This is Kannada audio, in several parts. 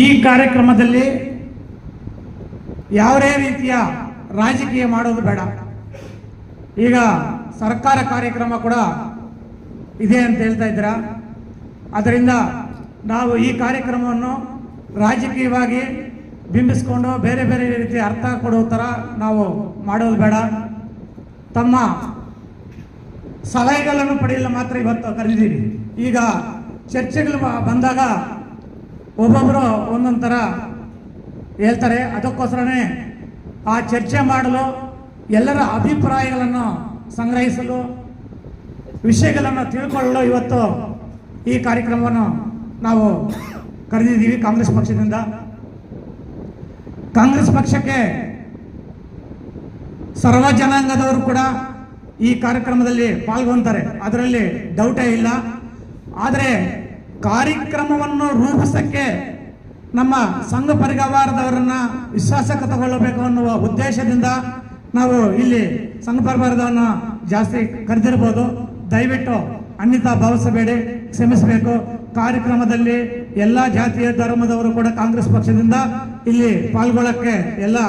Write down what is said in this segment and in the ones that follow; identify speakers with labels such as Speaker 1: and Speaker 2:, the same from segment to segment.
Speaker 1: ಈ ಕಾರ್ಯಕ್ರಮದಲ್ಲಿ ಯಾವುದೇ ರೀತಿಯ ರಾಜಕೀಯ ಮಾಡೋದು ಬೇಡ. ಈಗ ಸರ್ಕಾರ ಕಾರ್ಯಕ್ರಮ ಕೂಡ ಇದೆ ಅಂತ ಹೇಳ್ತಾ ಇದ್ದೀರಾ. ಅದರಿಂದ ನಾವು ಈ ಕಾರ್ಯಕ್ರಮವನ್ನು ರಾಜಕೀಯವಾಗಿ ಬಿಂಬಿಸ್ಕೊಂಡು ಬೇರೆ ಬೇರೆ ರೀತಿಯ ಅರ್ಥ ಕೊಡೋ ಥರ ನಾವು ಮಾಡೋದು ಬೇಡ. ತಮ್ಮ ಸಲಹೆಗಳನ್ನು ಪಡೆಯಲು ಮಾತ್ರ ಇವತ್ತು ಕರೆದಿದ್ದೀವಿ. ಈಗ ಚರ್ಚೆಗಳು ಬಂದಾಗ ಒಬ್ಬೊಬ್ಬರು ಒಂದೊಂದು ಥರ ಹೇಳ್ತಾರೆ. ಅದಕ್ಕೋಸ್ಕರನೇ ಆ ಚರ್ಚೆ ಮಾಡಲು, ಎಲ್ಲರ ಅಭಿಪ್ರಾಯಗಳನ್ನು ಸಂಗ್ರಹಿಸಲು, ವಿಷಯಗಳನ್ನು ತಿಳ್ಕೊಳ್ಳಲು ಇವತ್ತು ಈ ಕಾರ್ಯಕ್ರಮವನ್ನು ನಾವು ಕರೆದಿದ್ದೀವಿ. ಕಾಂಗ್ರೆಸ್ ಪಕ್ಷದಿಂದ ಕಾಂಗ್ರೆಸ್ ಪಕ್ಷಕ್ಕೆ ಸರ್ವ ಜನಾಂಗದವರು ಕೂಡ ಈ ಕಾರ್ಯಕ್ರಮದಲ್ಲಿ ಪಾಲ್ಗೊಂತಾರೆ, ಅದರಲ್ಲಿ ಡೌಟೇ ಇಲ್ಲ. ಆದರೆ ಕಾರ್ಯಕ್ರಮವನ್ನು ರೂಪಿಸಕ್ಕೆ ನಮ್ಮ ಸಂಘ ಪರಿವಾರದವರನ್ನ ವಿಶ್ವಾಸಕ್ಕೆ ತಗೊಳ್ಳಬೇಕು ಅನ್ನುವ ಉದ್ದೇಶದಿಂದ ನಾವು ಇಲ್ಲಿ ಸಂಘ ಪರಿವಾರದವರನ್ನ ಜಾಸ್ತಿ ಕರೆದಿರ್ಬೋದು. ದಯವಿಟ್ಟು ಅನ್ಯತಾ ಭಾವಿಸಬೇಡಿ, ಕ್ಷಮಿಸಬೇಕು. ಕಾರ್ಯಕ್ರಮದಲ್ಲಿ ಎಲ್ಲ ಜಾತಿಯ ಧರ್ಮದವರು ಕೂಡ ಕಾಂಗ್ರೆಸ್ ಪಕ್ಷದಿಂದ ಇಲ್ಲಿ ಪಾಲ್ಗೊಳ್ಳಕ್ಕೆ ಎಲ್ಲ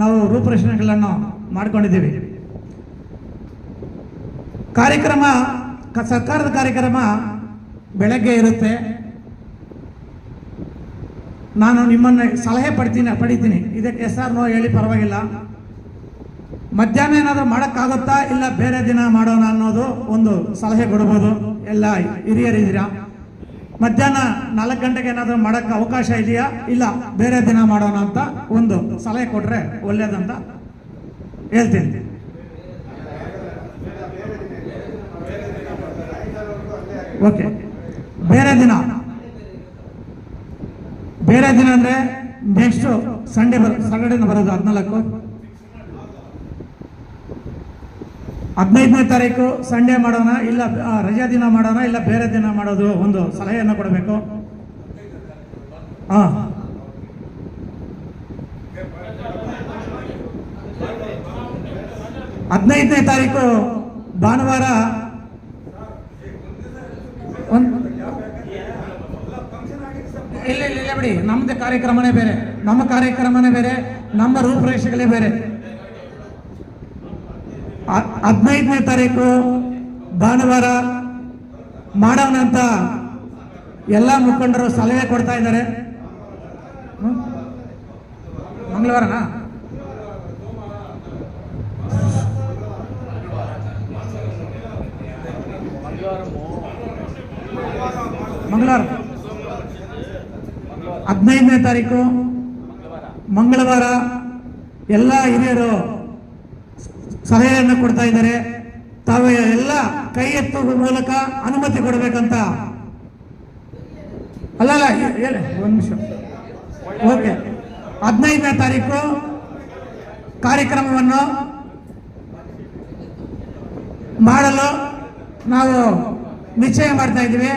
Speaker 1: ನಾವು ರೂಪುರೇಷೆಗಳನ್ನು ಮಾಡ್ಕೊಂಡಿದ್ದೀವಿ. ಕಾರ್ಯಕ್ರಮ ಸರ್ಕಾರದ ಕಾರ್ಯಕ್ರಮ ಬೆಳಗ್ಗೆ ಇರುತ್ತೆ. ನಾನು ನಿಮ್ಮನ್ನು ಸಲಹೆ ಪಡಿತೀನಿ, ಇದಕ್ಕೆ ಹೆಸರು ಹೇಳಿ ಪರವಾಗಿಲ್ಲ. ಮಧ್ಯಾಹ್ನ ಏನಾದರೂ ಮಾಡೋಕ್ಕಾಗುತ್ತಾ, ಇಲ್ಲ ಬೇರೆ ದಿನ ಮಾಡೋಣ ಅನ್ನೋದು ಒಂದು ಸಲಹೆ ಕೊಡ್ಬೋದು. ಎಲ್ಲ ಹಿರಿಯರಿದ್ದೀರಾ. ಮಧ್ಯಾಹ್ನ 4 ಗಂಟೆಗೆ ಏನಾದರೂ ಮಾಡೋಕ್ಕೆ ಅವಕಾಶ ಇದೆಯಾ, ಇಲ್ಲ ಬೇರೆ ದಿನ ಮಾಡೋಣ ಅಂತ ಒಂದು ಸಲಹೆ ಕೊಟ್ಟರೆ ಒಳ್ಳೇದಂತ ಹೇಳ್ತೀನಿ. ಓಕೆ, ಬೇರೆ ದಿನ ಅಂದರೆ ನೆಕ್ಸ್ಟ್ ಸಂಡೇನ ಬರೋದು 15ನೇ ತಾರೀಕು ಸಂಡೇ ಮಾಡೋಣ, ಇಲ್ಲ ರಜಾ ದಿನ ಮಾಡೋಣ, ಇಲ್ಲ ಬೇರೆ ದಿನ ಮಾಡೋದು ಒಂದು ಸಲಹೆಯನ್ನು ಕೊಡಬೇಕು. 15ನೇ ತಾರೀಕು ಭಾನುವಾರ ಇಲ್ಲ ಬಿಡಿ, ನಮ್ಮದೇ ಕಾರ್ಯಕ್ರಮನೇ ಬೇರೆ, ನಮ್ಮ ರೂಪುರೇಷೆಗಳೇ ಬೇರೆ. 15ನೇ ತಾರೀಕು ಭಾನುವಾರ ಮಾಡೋಣ ಅಂತ ಎಲ್ಲ ಮುಖಂಡರು ಸಲಹೆ ಕೊಡ್ತಾ ಇದ್ದಾರೆ. ಮಂಗಳವಾರನಾ? ಮಂಗಳವಾರ 15ನೇ ತಾರೀಕು ಮಂಗಳವಾರ ಎಲ್ಲ ಹಿರಿಯರು ಸಲಹೆಯನ್ನು ಕೊಡ್ತಾ ಇದ್ದಾರೆ. ತಾವು ಎಲ್ಲ ಕೈ ಎತ್ತುವ ಮೂಲಕ ಅನುಮತಿ ಕೊಡಬೇಕಂತ. ಅಲ್ಲ ಹೇಳಿ ಒಂದು ನಿಮಿಷ. ಓಕೆ, 15ನೇ ತಾರೀಕು ಕಾರ್ಯಕ್ರಮವನ್ನು ಮಾಡಲು ನಾವು ನಿಶ್ಚಯ ಮಾಡ್ತಾ ಇದ್ದೀವಿ.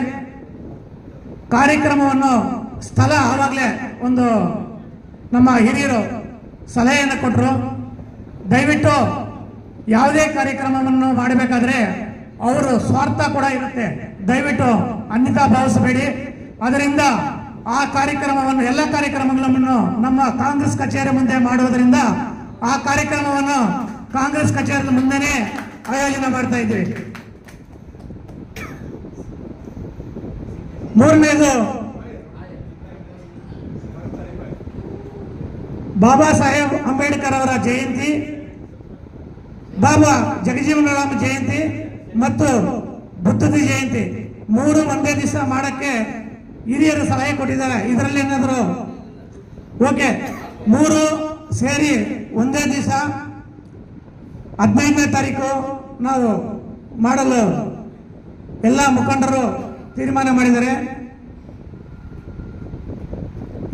Speaker 1: ಕಾರ್ಯಕ್ರಮವನ್ನು ಸ್ಥಳ ಆವಾಗಲೇ ಒಂದು ನಮ್ಮ ಹಿರಿಯರು ಸಲಹೆಯನ್ನು ಕೊಟ್ಟರು. ದಯವಿಟ್ಟು ಯಾವುದೇ ಕಾರ್ಯಕ್ರಮವನ್ನು ಮಾಡಬೇಕಾದ್ರೆ ಅವರು ಸ್ವಾರ್ಥ ಕೂಡ ಇರುತ್ತೆ, ದಯವಿಟ್ಟು ಅನ್ಯತಾ ಭಾವಿಸಬೇಡಿ. ಅದರಿಂದ ಆ ಕಾರ್ಯಕ್ರಮವನ್ನು, ಎಲ್ಲ ಕಾರ್ಯಕ್ರಮಗಳನ್ನು ನಮ್ಮ ಕಾಂಗ್ರೆಸ್ ಕಚೇರಿ ಮುಂದೆ ಮಾಡುವುದರಿಂದ ಆ ಕಾರ್ಯಕ್ರಮವನ್ನು ಕಾಂಗ್ರೆಸ್ ಕಚೇರಿ ಮುಂದೆನೇ ಆಯೋಜನೆ ಮಾಡ್ತಾ ಇದ್ದೀವಿ. 3ನೇದು ಬಾಬಾ ಸಾಹೇಬ್ ಅಂಬೇಡ್ಕರ್ ಅವರ ಜಯಂತಿ, ಬಾಬಾ ಜಗಜೀವನರಾಮ್ ಜಯಂತಿ ಮತ್ತು ಬುದ್ಧದ ಜಯಂತಿ 3 ಒಂದೇ ದಿವಸ ಮಾಡಕ್ಕೆ ಹಿರಿಯರು ಸಲಹೆ ಕೊಟ್ಟಿದ್ದಾರೆ. ಇದರಲ್ಲಿ ಏನಾದರೂ ಓಕೆ, 3 ಸೇರಿ ಒಂದೇ ದಿವಸ 15ನೇ ತಾರೀಕು ನಾವು ಮಾಡಲು ಎಲ್ಲ ಮುಖಂಡರು ತೀರ್ಮಾನ ಮಾಡಿದ್ದಾರೆ.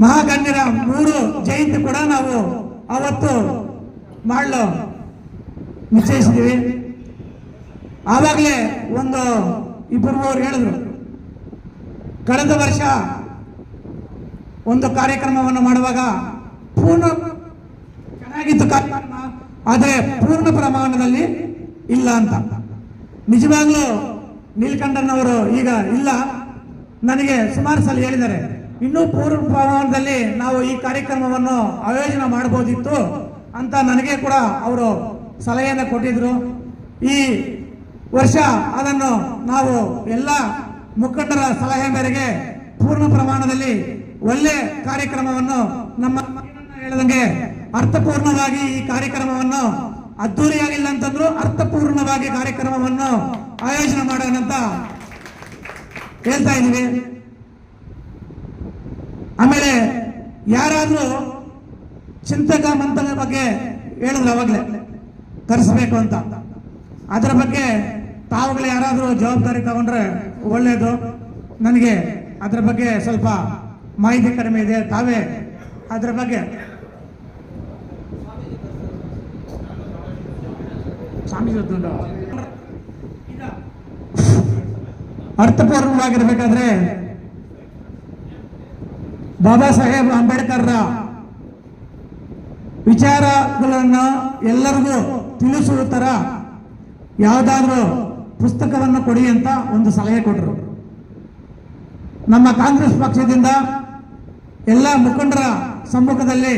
Speaker 1: ಮಹಾಗಣ್ಯರ 3 ಜಯಂತಿ ಕೂಡ ನಾವು ಅವತ್ತು ಮಾಡಲು ನಿಶ್ಚಯಿಸಿದ್ದೀವಿ. ಆವಾಗಲೇ ಒಂದು 2-3 ಹೇಳಿದ್ರು, ಕಳೆದ ವರ್ಷ ಒಂದು ಕಾರ್ಯಕ್ರಮವನ್ನು ಮಾಡುವಾಗ ಪೂರ್ಣ ಚೆನ್ನಾಗಿತ್ತು ಕಾರ್ಯಕ್ರಮ, ಆದರೆ ಪೂರ್ಣ ಪ್ರಮಾಣದಲ್ಲಿ ಇಲ್ಲ ಅಂತ. ನಿಜವಾಗ್ಲೂ ನೀಲಕಂಠನ್ ಅವರು ಈಗ ಇಲ್ಲ, ನನಗೆ ಸುಮಾರು ಸಲ ಹೇಳಿದ್ದಾರೆ, ಇನ್ನೂ ಪೂರ್ವ ಪ್ರಮಾಣದಲ್ಲಿ ನಾವು ಈ ಕಾರ್ಯಕ್ರಮವನ್ನು ಆಯೋಜನೆ ಮಾಡಬಹುದಿತ್ತು ಅಂತ ನನಗೆ ಕೂಡ ಅವರು ಸಲಹೆಯನ್ನು ಕೊಟ್ಟಿದ್ರು. ಈ ವರ್ಷ ಅದನ್ನು ನಾವು ಎಲ್ಲ ಮುಖಂಡರ ಸಲಹೆ ಮೇರೆಗೆ ಪೂರ್ಣ ಪ್ರಮಾಣದಲ್ಲಿ ಒಳ್ಳೆ ಕಾರ್ಯಕ್ರಮವನ್ನು ನಮ್ಮ ಹೇಳಿದಂಗೆ ಅರ್ಥಪೂರ್ಣವಾಗಿ ಈ ಕಾರ್ಯಕ್ರಮವನ್ನು ಅದ್ದೂರಿಯಾಗಿಲ್ಲ ಅಂತಂದ್ರು ಅರ್ಥಪೂರ್ಣವಾಗಿ ಕಾರ್ಯಕ್ರಮವನ್ನು ಆಯೋಜನೆ ಮಾಡೋಣ ಅಂತ ಹೇಳ್ತಾ ಇದ್ದೀವಿ. ಆಮೇಲೆ ಯಾರಾದ್ರೂ ಚಿಂತಕ ಮಂಥನ ಬಗ್ಗೆ ಹೇಳಿದ್ರು ಅವಾಗಲೇ ಕರೆಸಬೇಕು ಅಂತ, ಅದರ ಬಗ್ಗೆ ತಾವುಗಳು ಯಾರಾದರೂ ಜವಾಬ್ದಾರಿ ತಗೊಂಡ್ರೆ ಒಳ್ಳೆಯದು. ನನಗೆ ಅದರ ಬಗ್ಗೆ ಸ್ವಲ್ಪ ಮಾಹಿತಿ ಕಡಿಮೆ ಇದೆ, ತಾವೇ ಅದರ ಬಗ್ಗೆ ಅರ್ಥಪೂರ್ಣವಾಗಿರ್ಬೇಕಾದ್ರೆ ಬಾಬಾ ಸಾಹೇಬ್ ಅಂಬೇಡ್ಕರ್ ವಿಚಾರಗಳನ್ನು ಎಲ್ಲರಿಗೂ ತಿಳಿಸುವ ತರ ಯಾವುದಾದ್ರೂ ಪುಸ್ತಕವನ್ನು ಕೊಡಿ ಅಂತ ಒಂದು ಸಲಹೆ ಕೊಟ್ಟರು. ನಮ್ಮ ಕಾಂಗ್ರೆಸ್ ಪಕ್ಷದಿಂದ ಎಲ್ಲ ಮುಖಂಡರ ಸಮ್ಮುಖದಲ್ಲಿ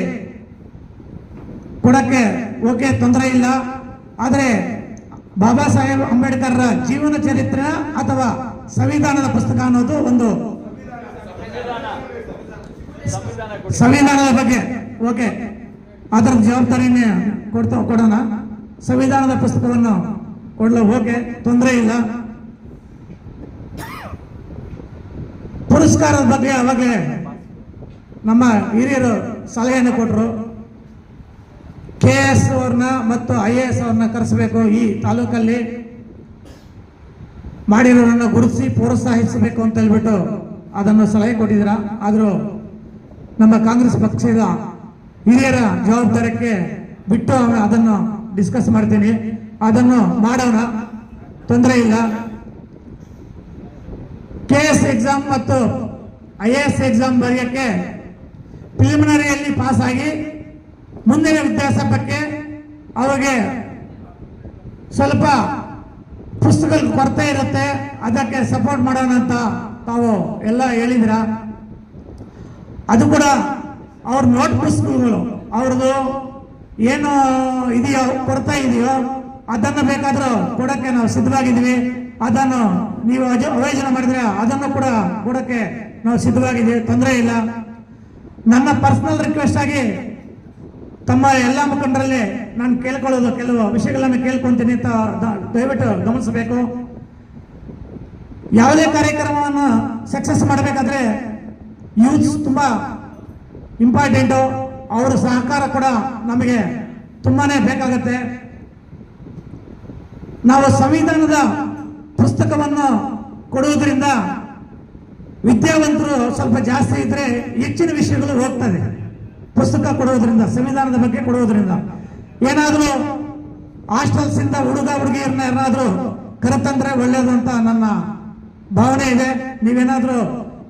Speaker 1: ಕೊಡಕ್ಕೆ ಓಕೆ, ತೊಂದರೆ ಇಲ್ಲ. ಆದರೆ ಬಾಬಾ ಸಾಹೇಬ್ ಅಂಬೇಡ್ಕರ್ ಜೀವನ ಚರಿತ್ರೆ ಅಥವಾ ಸಂವಿಧಾನದ ಪುಸ್ತಕ ಅನ್ನೋದು ಒಂದು ಸಂವಿಧಾನದ ಬಗ್ಗೆ ಓಕೆ, ಅದರ ಜವಾಬ್ದಾರಿನೇ ಕೊಡೋಣ. ಸಂವಿಧಾನದ ಪುಸ್ತಕವನ್ನು ಕೊಡಲು ಓಕೆ, ತೊಂದರೆ ಇಲ್ಲ. ಪುರಸ್ಕಾರದ ಬಗ್ಗೆ ಅವಾಗಲೇ ನಮ್ಮ ಹಿರಿಯರು ಸಲಹೆಯನ್ನು ಕೊಟ್ಟರು. KS ಅವ್ರನ್ನ ಮತ್ತು IAS ಅವ್ರನ್ನ ಕರೆಸಬೇಕು, ಈ ತಾಲೂಕಲ್ಲಿ ಮಾಡಿರೋರನ್ನ ಗುರುತಿಸಿ ಪ್ರೋತ್ಸಾಹಿಸಬೇಕು ಅಂತ ಹೇಳ್ಬಿಟ್ಟು ಅದನ್ನು ಸಲಹೆ ಕೊಟ್ಟಿದ್ದೀರ. ಆದರೂ ನಮ್ಮ ಕಾಂಗ್ರೆಸ್ ಪಕ್ಷದ ಹಿರಿಯರ ಜವಾಬ್ದಾರಕ್ಕೆ ಬಿಟ್ಟು ಅದನ್ನು ಡಿಸ್ಕಸ್ ಮಾಡ್ತೀನಿ, ಅದನ್ನು ಮಾಡೋಣ, ತೊಂದರೆ ಇಲ್ಲ. KS ಎಕ್ಸಾಮ್ ಮತ್ತು IAS ಎಕ್ಸಾಮ್ ಬರೆಯೋಕ್ಕೆ ಪ್ರಿಲಿಮಿನರಿಯಲ್ಲಿ ಪಾಸ್ ಆಗಿ ಮುಂದಿನ ವಿದ್ಯಾಸಂಸ್ಥೆಗೆ ಅವರಿಗೆ ಸ್ವಲ್ಪ ಪುಸ್ತಕದ ಕೊರತೆ ಇರುತ್ತೆ, ಅದಕ್ಕೆ ಸಪೋರ್ಟ್ ಮಾಡೋಣ ಅಂತ ತಾವು ಎಲ್ಲ ಹೇಳಿದ್ರ. ಅದು ಕೂಡ ಅವ್ರ ನೋಟ್ ಪುಸ್ತಕಗಳು ಅವ್ರದ್ದು ಏನು ಇದೆಯೋ ಕೊರತೆ ಇದೆಯೋ ಅದನ್ನು ಬೇಕಾದ್ರೂ ಕೊಡಕ್ಕೆ ನಾವು ಸಿದ್ಧವಾಗಿದ್ದೀವಿ. ಅದನ್ನು ನೀವು ಆಯೋಜನೆ ಮಾಡಿದ್ರೆ ಅದನ್ನು ಕೂಡ ಕೊಡಕ್ಕೆ ನಾವು ಸಿದ್ಧವಾಗಿದ್ದೀವಿ, ತೊಂದರೆ ಇಲ್ಲ. ನನ್ನ ಪರ್ಸನಲ್ ರಿಕ್ವೆಸ್ಟ್ ಆಗಿ ತಮ್ಮ ಎಲ್ಲ ಮುಖಂಡರಲ್ಲಿ ನಾನು ಕೇಳ್ಕೊಳ್ಳೋದು, ಕೆಲವು ವಿಷಯಗಳನ್ನು ಕೇಳ್ಕೊಂತೀನಿ ಅಂತ ದಯವಿಟ್ಟು ಗಮನಿಸಬೇಕು. ಯಾವುದೇ ಕಾರ್ಯಕ್ರಮವನ್ನು ಸಕ್ಸಸ್ ಮಾಡಬೇಕಾದ್ರೆ ಯೂತ್ ತುಂಬಾ ಇಂಪಾರ್ಟೆಂಟು, ಅವರ ಸಹಕಾರ ಕೂಡ ನಮಗೆ ತುಂಬಾನೇ ಬೇಕಾಗುತ್ತೆ. ನಾವು ಸಂವಿಧಾನದ ಪುಸ್ತಕವನ್ನು ಕೊಡುವುದರಿಂದ ವಿದ್ಯಾವಂತರು ಸ್ವಲ್ಪ ಜಾಸ್ತಿ ಇದ್ರೆ ಹೆಚ್ಚಿನ ವಿಷಯಗಳು ಹೋಗ್ತದೆ. ಪುಸ್ತಕ ಕೊಡುವುದರಿಂದ, ಸಂವಿಧಾನದ ಬಗ್ಗೆ ಕೊಡುವುದರಿಂದ ಏನಾದರೂ ಹಾಸ್ಟೆಲ್ಸ್ ಇಂದ ಹುಡುಗ ಹುಡುಗಿಯರನ್ನ ಏನಾದರೂ ಕರೆತಂದ್ರೆ ಒಳ್ಳೇದು ಅಂತ ನನ್ನ ಭಾವನೆ ಇದೆ. ನೀವೇನಾದ್ರೂ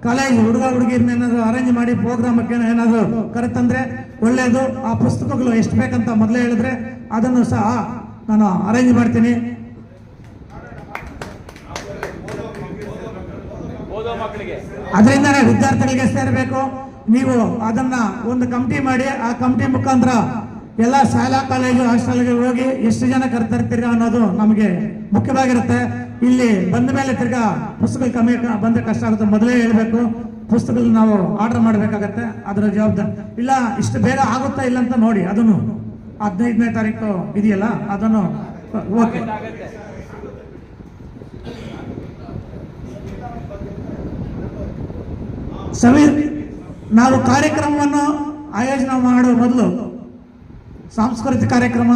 Speaker 1: ಕಾಲೇಜ್ ಹುಡುಗ ಹುಡುಗಿಯರನ್ನ ಏನಾದ್ರು ಅರೇಂಜ್ ಮಾಡಿ ಪ್ರೋಗ್ರಾಮಕ್ಕೆ ಏನಾದ್ರು ಕರೆತಂದ್ರೆ ಒಳ್ಳೇದು. ಆ ಪುಸ್ತಕಗಳು ಎಷ್ಟು ಬೇಕಂತ ಮೊದಲೇ ಹೇಳಿದ್ರೆ ಅದನ್ನು ಸಹ ನಾನು ಅರೇಂಜ್ ಮಾಡ್ತೀನಿ. ಅದರಿಂದನೇ ವಿದ್ಯಾರ್ಥಿಗಳಿಗೆ ಸೇರಬೇಕು. ನೀವು ಅದನ್ನ ಒಂದು ಕಮಿಟಿ ಮಾಡಿ, ಆ ಕಮಿಟಿ ಮುಖಾಂತರ ಎಲ್ಲ ಶಾಲಾ ಕಾಲೇಜು ಹಾಸ್ಟೆಲ್ಗೆ ಹೋಗಿ ಎಷ್ಟು ಜನ ಕರೆತರ್ತೀರಾ ಅನ್ನೋದು ನಮಗೆ ಮುಖ್ಯವಾಗಿರುತ್ತೆ. ಇಲ್ಲಿ ಬಂದ ಮೇಲೆ ತಿರ್ಗಾ ಪುಸ್ತಕ ಕಮ್ಮಿ ಬಂದ್ರೆ ಕಷ್ಟ ಆಗುತ್ತೆ, ಮೊದಲೇ ಹೇಳ್ಬೇಕು. ಪುಸ್ತಕಗಳು ನಾವು ಆರ್ಡರ್ ಮಾಡಬೇಕಾಗತ್ತೆ, ಅದರ ಜವಾಬ್ದಾರಿ ಇಲ್ಲ. ಇಷ್ಟು ಬೇಗ ಆಗುತ್ತಾ ಇಲ್ಲ ಅಂತ ನೋಡಿ, ಅದನ್ನು 15ನೇ ತಾರೀಕು ಇದೆಯಲ್ಲ ಅದನ್ನು ಓಕೆ. ನಾವು ಕಾರ್ಯಕ್ರಮವನ್ನು ಆಯೋಜನೆ ಮಾಡುವ ಮೊದಲು ಸಾಂಸ್ಕೃತಿಕ ಕಾರ್ಯಕ್ರಮ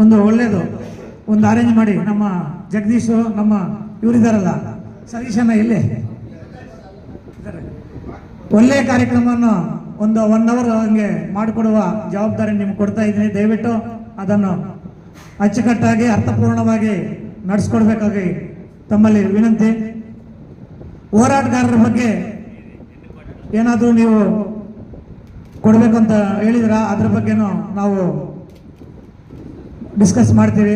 Speaker 1: ಒಂದು ಒಳ್ಳೇದು ಒಂದು ಅರೇಂಜ್ ಮಾಡಿ. ನಮ್ಮ ಜಗದೀಶು, ನಮ್ಮ ಇವರಿದಾರಲ್ಲ ಸತೀಶನ್ನ, ಇಲ್ಲಿ ಒಳ್ಳೆಯ ಕಾರ್ಯಕ್ರಮವನ್ನು ಒಂದು 1 hour ಹಂಗೆ ಮಾಡಿಕೊಡುವ ಜವಾಬ್ದಾರಿ ನಿಮ್ಗೆ ಕೊಡ್ತಾ ಇದ್ದೀನಿ. ದಯವಿಟ್ಟು ಅದನ್ನು ಅಚ್ಚುಕಟ್ಟಾಗಿ ಅರ್ಥಪೂರ್ಣವಾಗಿ ನಡೆಸ್ಕೊಡ್ಬೇಕಾಗಿ ತಮ್ಮಲ್ಲಿ ವಿನಂತಿ. ಹೋರಾಟಗಾರರ ಬಗ್ಗೆ ಏನಾದರೂ ನೀವು ಕೊಡಬೇಕು ಅಂತ ಹೇಳಿದ್ರ, ಅದ್ರ ಬಗ್ಗೆನೂ ನಾವು ಡಿಸ್ಕಸ್ ಮಾಡ್ತೀವಿ.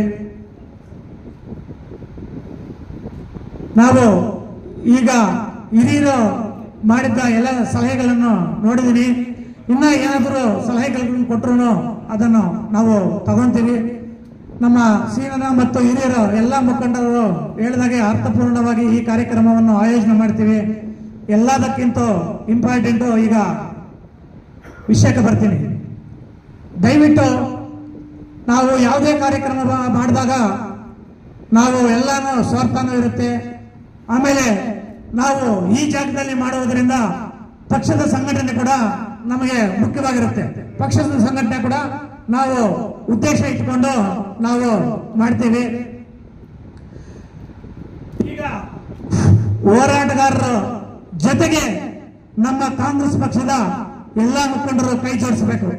Speaker 1: ನಾವು ಈಗ ಹಿರಿಯರು ಮಾಡಿದ್ದ ಎಲ್ಲ ಸಲಹೆಗಳನ್ನು ನೋಡಿದ್ದೀನಿ. ಇನ್ನ ಏನಾದರೂ ಸಲಹೆಗಳನ್ನು ಕೊಟ್ಟರು ಅದನ್ನು ನಾವು ತಗೊಂತೀವಿ. ನಮ್ಮ ಸೀನನ ಮತ್ತು ಹಿರಿಯರ ಎಲ್ಲ ಮುಖಂಡರು ಹೇಳಿದಾಗೆ ಅರ್ಥಪೂರ್ಣವಾಗಿ ಈ ಕಾರ್ಯಕ್ರಮವನ್ನು ಆಯೋಜನೆ ಮಾಡ್ತೀವಿ. ಎಲ್ಲದಕ್ಕಿಂತ ಇಂಪಾರ್ಟೆಂಟು ಈಗ ವಿಷಯಕ್ಕೆ ಬರ್ತೀನಿ. ದಯವಿಟ್ಟು ನಾವು ಯಾವುದೇ ಕಾರ್ಯಕ್ರಮ ಮಾಡಿದಾಗ ನಾವು ಎಲ್ಲಾನು ಸ್ವಾರ್ಥನೂ ಇರುತ್ತೆ. ಆಮೇಲೆ ನಾವು ಈ ಜಾಗದಲ್ಲಿ ಮಾಡುವುದರಿಂದ ಪಕ್ಷದ ಸಂಘಟನೆ ಕೂಡ ನಮಗೆ ಮುಖ್ಯವಾಗಿರುತ್ತೆ. ಪಕ್ಷದ ಸಂಘಟನೆ ಕೂಡ ನಾವು ಉದ್ದೇಶ ಇಟ್ಕೊಂಡು ನಾವು ಮಾಡ್ತೀವಿ. ಈಗ ಹೋರಾಟಗಾರರ ಜೊತೆಗೆ ನಮ್ಮ ಕಾಂಗ್ರೆಸ್ ಪಕ್ಷದ ಎಲ್ಲ ಮುಖಂಡರು ಕೈ ಜೋಡಿಸಬೇಕು.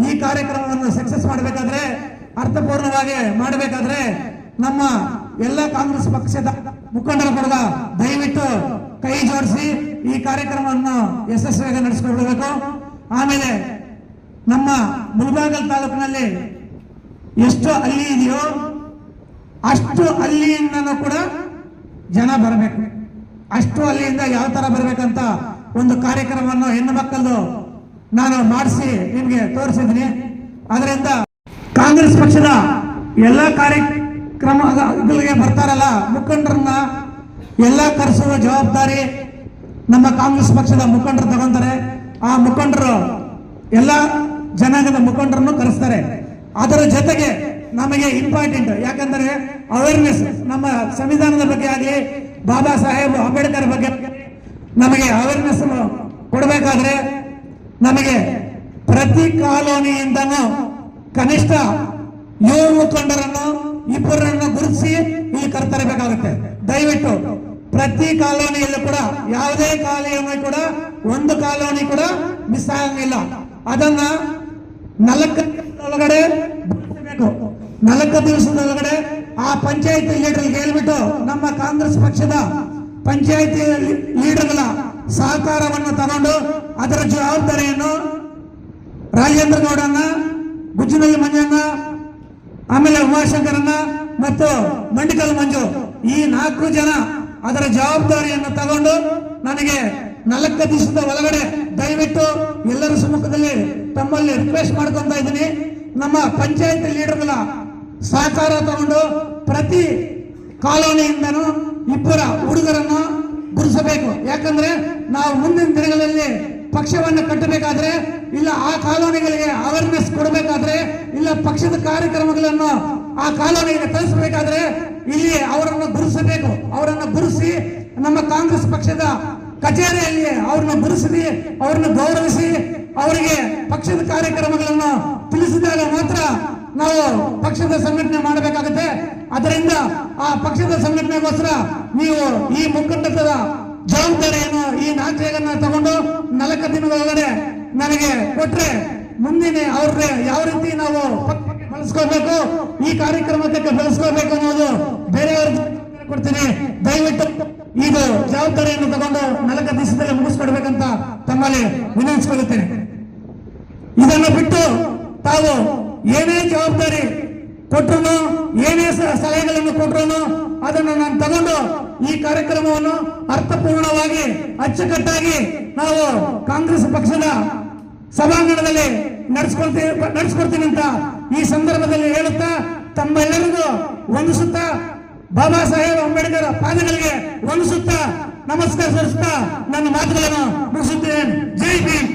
Speaker 1: ಈ ಕಾರ್ಯಕ್ರಮವನ್ನು ಸಕ್ಸಸ್ ಮಾಡಬೇಕಾದ್ರೆ, ಅರ್ಥಪೂರ್ಣವಾಗಿ ಮಾಡಬೇಕಾದ್ರೆ ನಮ್ಮ ಎಲ್ಲ ಕಾಂಗ್ರೆಸ್ ಪಕ್ಷದ ಮುಖಂಡರು ಕೂಡ ದಯವಿಟ್ಟು ಕೈ ಜೋಡಿಸಿ ಈ ಕಾರ್ಯಕ್ರಮವನ್ನು ಯಶಸ್ವಿಯಾಗಿ ನಡೆಸಿಕೊಳ್ಬೇಕು. ಆಮೇಲೆ ನಮ್ಮ ಮುಳಬಾಗಿಲು ತಾಲೂಕಿನಲ್ಲಿ ಎಷ್ಟು ಹಳ್ಳಿ ಇದೆಯೋ ಅಷ್ಟು ಹಳ್ಳಿಯಿಂದನೂ ಕೂಡ ಜನ ಬರಬೇಕು. ಅಷ್ಟು ಹಳ್ಳಿಯಿಂದ ಯಾವ ತರ ಬರಬೇಕಂತ ಒಂದು ಕಾರ್ಯಕ್ರಮವನ್ನು ಹೆಣ್ಣು ಮಕ್ಕಳದು ನಾನು ಮಾಡಿಸಿ ನಿಮಗೆ ತೋರಿಸಿದ್ದೀನಿ. ಅದರಿಂದ ಕಾಂಗ್ರೆಸ್ ಪಕ್ಷದ ಎಲ್ಲ ಕಾರ್ಯಕ್ರಮಗಳಿಗೆ ಬರ್ತಾರಲ್ಲ ಮುಖಂಡರನ್ನ ಎಲ್ಲ ಕರೆಸುವ ಜವಾಬ್ದಾರಿ ನಮ್ಮ ಕಾಂಗ್ರೆಸ್ ಪಕ್ಷದ ಮುಖಂಡರು ತಗೊಂತಾರೆ. ಆ ಮುಖಂಡರು ಎಲ್ಲ ಜನಾಂಗದ ಮುಖಂಡರನ್ನು ಕರೆಸ್ತಾರೆ. ಅದರ ಜೊತೆಗೆ ನಮಗೆ ಇಂಪಾರ್ಟೆಂಟ್ ಯಾಕಂದ್ರೆ ಅವೇರ್ನೆಸ್, ನಮ್ಮ ಸಂವಿಧಾನದ ಬಗ್ಗೆ ಆಗಲಿ ಬಾಬಾ ಸಾಹೇಬ್ ಅಂಬೇಡ್ಕರ್ ಬಗ್ಗೆ ನಮಗೆ ಅವೇರ್ನೆಸ್ ಕೊಡಬೇಕಾದ್ರೆ ನಮಗೆ ಪ್ರತಿ ಕಾಲೋನಿಯಿಂದನೂ ಕನಿಷ್ಠ 7 ಮುಖಂಡರನ್ನು 2 ಗುರುತಿಸಿ ಇಲ್ಲಿ ಕರ್ತರಬೇಕಾಗುತ್ತೆ. ದಯವಿಟ್ಟು ಪ್ರತಿ ಕಾಲೋನಿಯಲ್ಲೂ ಕೂಡ ಯಾವುದೇ ಕಾಲೋನಿ ಕೂಡ ಒಂದು ಕಾಲೋನಿ ಕೂಡ ಮಿಸ್ ಆಗಂಗಿಲ್ಲ. ಅದನ್ನ 4 ದಿವಸದೊಳಗಡೆ 4 ದಿವಸದೊಳಗಡೆ ಆ ಪಂಚಾಯತ್ ಲೀಡರ್ಗೆ ಹೇಳ್ಬಿಟ್ಟು ನಮ್ಮ ಕಾಂಗ್ರೆಸ್ ಪಕ್ಷದ ಪಂಚಾಯತಿ ಲೀಡರ್ಗಳ ಸಹಕಾರವನ್ನು ತಗೊಂಡು ಅದರ ಜವಾಬ್ದಾರಿಯನ್ನು ರಾಜೇಂದ್ರ ಗೌಡನ್ನ, ಗುಜ್ಜಿನಲ್ಲಿ ಮಂಜಣ್ಣ, ಆಮೇಲೆ ಉಮಾಶಂಕರನ್ನ ಮತ್ತು ಮಂಡಿಕಲ್ ಮಂಜು ಈ 4 ಜನ ಅದರ ಜವಾಬ್ದಾರಿಯನ್ನು ತಗೊಂಡು ನನಗೆ 4 ದಿವಸದ ಒಳಗಡೆ ದಯವಿಟ್ಟು ಎಲ್ಲರ ಸಮ್ಮುಖದಲ್ಲಿ ತಮ್ಮಲ್ಲಿ ರಿಕ್ವೆಸ್ಟ್ ಮಾಡ್ಕೊಂತ ಇದ್ದೀನಿ. ನಮ್ಮ ಪಂಚಾಯತ್ ಲೀಡರ್ಗಳ ಸಹಕಾರ ತಗೊಂಡು ಪ್ರತಿ ಕಾಲೋನಿಯಿಂದನೂ 2 ಹುಡುಗರನ್ನು ಗುರುಸಬೇಕು. ಯಾಕಂದ್ರೆ ನಾವು ಮುಂದಿನ ದಿನಗಳಲ್ಲಿ ಪಕ್ಷವನ್ನು ಕಟ್ಟಬೇಕಾದ್ರೆ, ಇಲ್ಲ ಆ ಕಾಲೋನಿಗಳಿಗೆ ಅವೇರ್ನೆಸ್ ಕೊಡಬೇಕಾದ್ರೆ, ಇಲ್ಲ ಪಕ್ಷದ ಕಾರ್ಯಕ್ರಮಗಳನ್ನು ಆ ಕಾಲೋನಿಗೆ ತಲುಪಿಸಬೇಕಾದ್ರೆ ಇಲ್ಲಿ ಅವರನ್ನು ಗುರುಸಬೇಕು. ಅವರನ್ನು ಗುರುಸಿ ನಮ್ಮ ಕಾಂಗ್ರೆಸ್ ಪಕ್ಷದ ಕಚೇರಿಯಲ್ಲಿ ಅವ್ರನ್ನ ಗುರುಸಿ ಅವ್ರನ್ನ ಗೌರವಿಸಿ ಅವರಿಗೆ ಪಕ್ಷದ ಕಾರ್ಯಕ್ರಮಗಳನ್ನು ತಿಳಿಸಿದಾಗ ಮಾತ್ರ ನಾವು ಪಕ್ಷದ ಸಂಘಟನೆ ಮಾಡಬೇಕಾಗುತ್ತೆ. ಅದರಿಂದ ಆ ಪಕ್ಷದ ಸಂಘಟನೆಗೋಸ್ಕರ ನೀವು ಈ ಮುಖಂಡತ್ವದ ಜವಾಬ್ದಾರಿಯನ್ನು ಈ 4 ಜನ ತಗೊಂಡು 4 ದಿನದೊಳಗಡೆ ನನಗೆ ಕೊಟ್ರೆ ಮುಂದಿನ ಅವ್ರಿಗೆ ಯಾವ ರೀತಿ ನಾವು ಬಳಸ್ಕೋಬೇಕು, ಈ ಕಾರ್ಯಕ್ರಮಕ್ಕೆ ಬಳಸ್ಕೋಬೇಕು ಅನ್ನೋದು ಬೇರೆಯವ್ರಿಗೆ ಕೊಡ್ತೀನಿ. ದಯವಿಟ್ಟು ಇದು ಜವಾಬ್ದಾರಿಯನ್ನು ತಗೊಂಡು 4 ದಿವಸದಲ್ಲಿ ಮುಗಿಸ್ಕೊಡ್ಬೇಕಂತ ತಮ್ಮಲ್ಲಿ ವಿನಂತಿಸಿಕೊಳ್ಳುತ್ತೇನೆ. ಇದನ್ನು ಬಿಟ್ಟು ತಾವು ಏನೇ ಜವಾಬ್ದಾರಿ ಕೊಟ್ಟರು, ಏನೇ ಸಲಹೆಗಳನ್ನು ಕೊಟ್ಟರು ಅದನ್ನು ನಾನು ತಗೊಂಡು ಈ ಕಾರ್ಯಕ್ರಮವನ್ನು ಅರ್ಥಪೂರ್ಣವಾಗಿ ಅಚ್ಚುಕಟ್ಟಾಗಿ ನಾವು ಕಾಂಗ್ರೆಸ್ ಪಕ್ಷದ ಸಭಾಂಗಣದಲ್ಲಿ ನಡೆಸ್ಕೊಡ್ತೀನಿ ಅಂತ ಈ ಸಂದರ್ಭದಲ್ಲಿ ಹೇಳುತ್ತಾ ತಮ್ಮೆಲ್ಲರಿಗೂ ವಂದಿಸುತ್ತಾ ಬಾಬಾ ಸಾಹೇಬ್ ಅಂಬೇಡ್ಕರ್ ಪಾದಗಳಿಗೆ ವಂದಿಸುತ್ತಾ ನಮಸ್ಕಾರ ಸಲ್ಲಿಸುತ್ತಾ ನನ್ನ ಮಾತುಗಳನ್ನು ಮುಗಿಸುತ್ತೇನೆ. ಜೈ ಭೀಮ್.